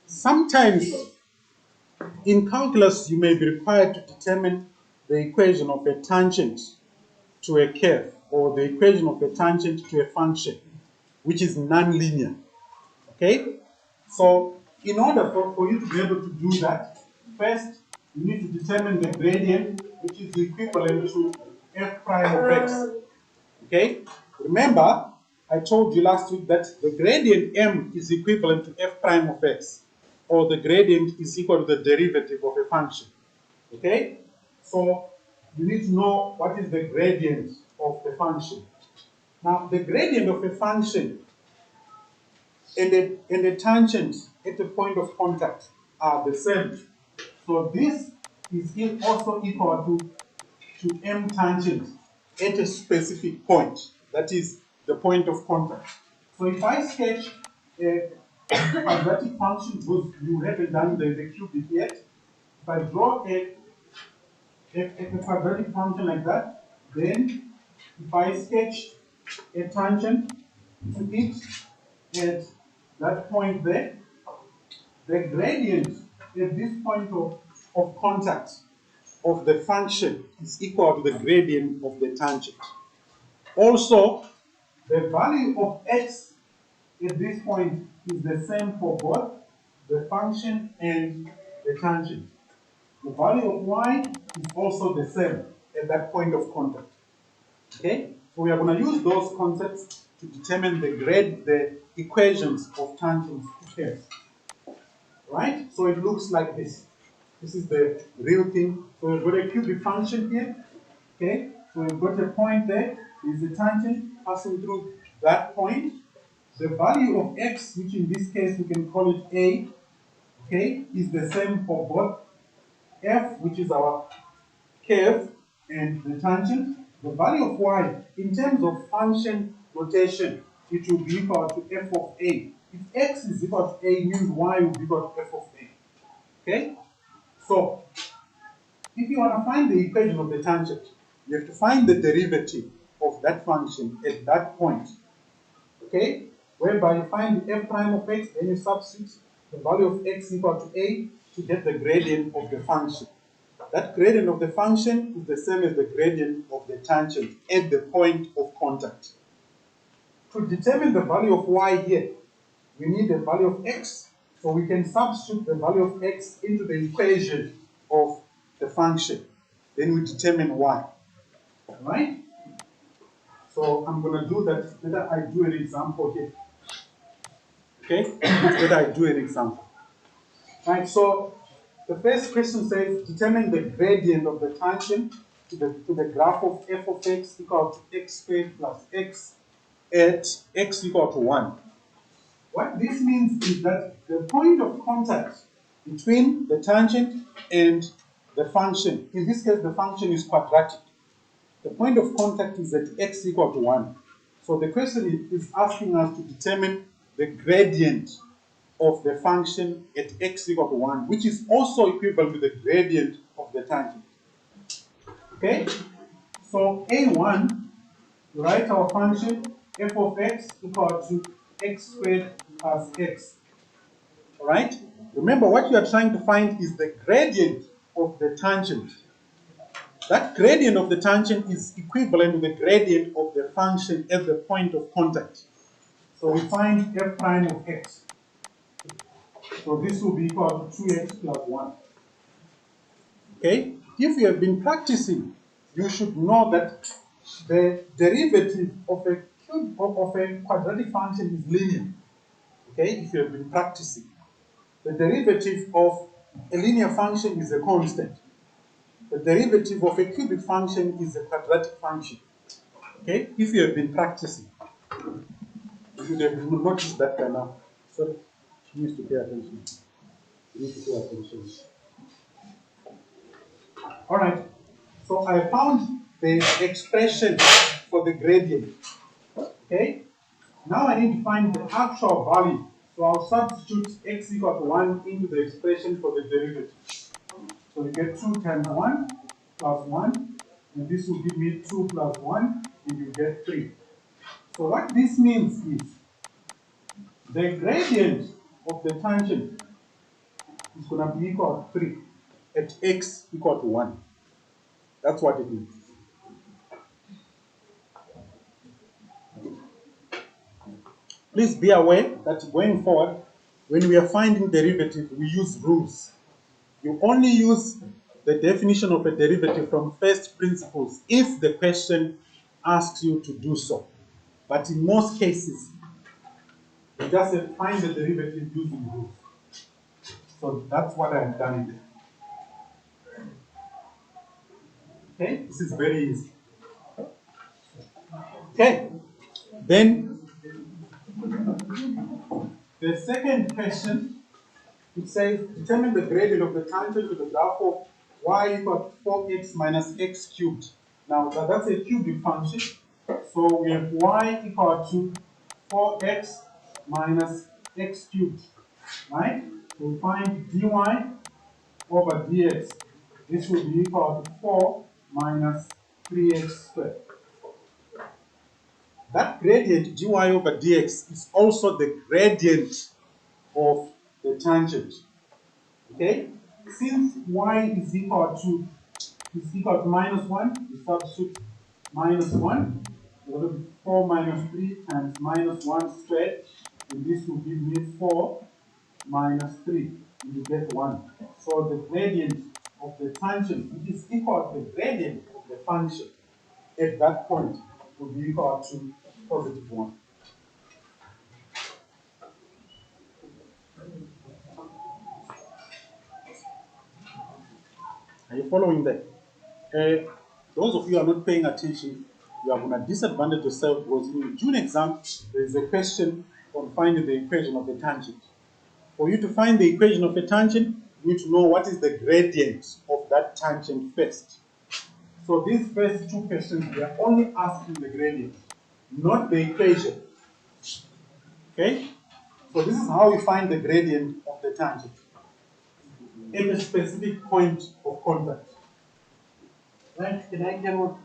Sometimes in calculus you may be required to determine the equation of a tangent to a curve or the equation of a tangent to a function which is nonlinear. Okay? So in order for you to be able to do that, first you need to determine the gradient which is equivalent to f prime of x. Okay? Remember, I told you last week that the gradient m is equivalent to f prime of x, or the gradient is equal to the derivative of a function. Okay? So you need to know what is the gradient of the function. Now, the gradient of a function and the tangent at the point of contact are the same. So this is also equal to m tangent at a specific point, that is the point of contact. So if I sketch a quadratic function, because you haven't done the cubic yet, if I draw a quadratic function like that, then if I sketch a tangent to it at that point there, the gradient at this point of contact of the function is equal to the gradient of the tangent. Also, the value of x at this point is the same for both the function and the tangent. The value of y is also the same at that point of contact. Okay? So we are going to use those concepts to determine the equations of tangents to curves. Right? So it looks like this. This is the real thing. So we've got a cubic function here. Okay? So we've got a point there. There's a tangent passing through that point. The value of x, which in this case we can call it a, okay, is the same for both f, which is our curve, and the tangent. The value of y, in terms of function notation, it will be equal to f of a. If x is equal to a, means y will be equal to f of a. Okay? So, if you want to find the equation of the tangent, you have to find the derivative of that function at that point. Okay? Whereby you find the f prime of x, then you substitute the value of x equal to a to get the gradient of the function. That gradient of the function is the same as the gradient of the tangent at the point of contact. To determine the value of y here, we need the value of x, so we can substitute the value of x into the equation of the function. Then we determine y. Alright? So I'm going to do that. Better I do an example here. Okay? Better I do an example. Right, so the first question says determine the gradient of the tangent to the graph of f of x equal to x squared plus x at x equal to 1. What this means is that the point of contact between the tangent and the function, in this case the function is quadratic. The point of contact is at x equal to 1. So the question is asking us to determine the gradient of the function at x equal to 1, which is also equivalent to the gradient of the tangent. Okay? So A1, we write our function f of x equal to x squared plus x. Alright? Remember, what you are trying to find is the gradient of the tangent. That gradient of the tangent is equivalent to the gradient of the function at the point of contact. So we find f prime of x. So this will be equal to 2x plus 1. Okay? If you have been practicing, you should know that the derivative of a quadratic function is linear. Okay? If you have been practicing. The derivative of a linear function is a constant. The derivative of a cubic function is a quadratic function. Okay? If you have been practicing, you should have noticed that by now. Sorry, she needs to pay attention. You need to pay attention. All right. So I found the expression for the gradient. Okay? Now I need to find the actual value. So I'll substitute x equal to 1 into the expression for the derivative. So we get 2 times 1 plus 1, and this will give me 2 plus 1, and you get 3. So what this means is the gradient of the tangent is going to be equal to 3 at x equal to 1. That's what it means. Please be aware that going forward, when we are finding derivative, we use rules. You only use the definition of a derivative from first principles if the question asks you to do so. But in most cases, you just have to find the derivative using rules. So that's what I've done there. Okay, this is very easy. Okay, then the second question, it says determine the gradient of the tangent to the graph of y equal to 4x minus x cubed. Now that's a cubic function, so we have y equal to 4x minus x cubed, right? We'll find dy over dx. This will be equal to 4 minus 3x squared. That gradient dy over dx is also the gradient of the tangent. Okay? Since y is equal to minus 1, we substitute minus 1. It will be 4 minus 3 times minus 1 squared. And this will give me 4 minus 3. And you get 1. So the gradient of the tangent, which is equal to the gradient of the function at that point, will be equal to positive 1. Are you following that? Those of you who are not paying attention, you are going to disadvantage yourself because in the June exam, there is a question on finding the equation of the tangent. For you to find the equation of a tangent, you need to know what is the gradient of that tangent first. So these first two questions, we are only asking the gradient, not the equation. Okay? So this is how we find the gradient of the tangent at a specific point of contact. Right, can I get what?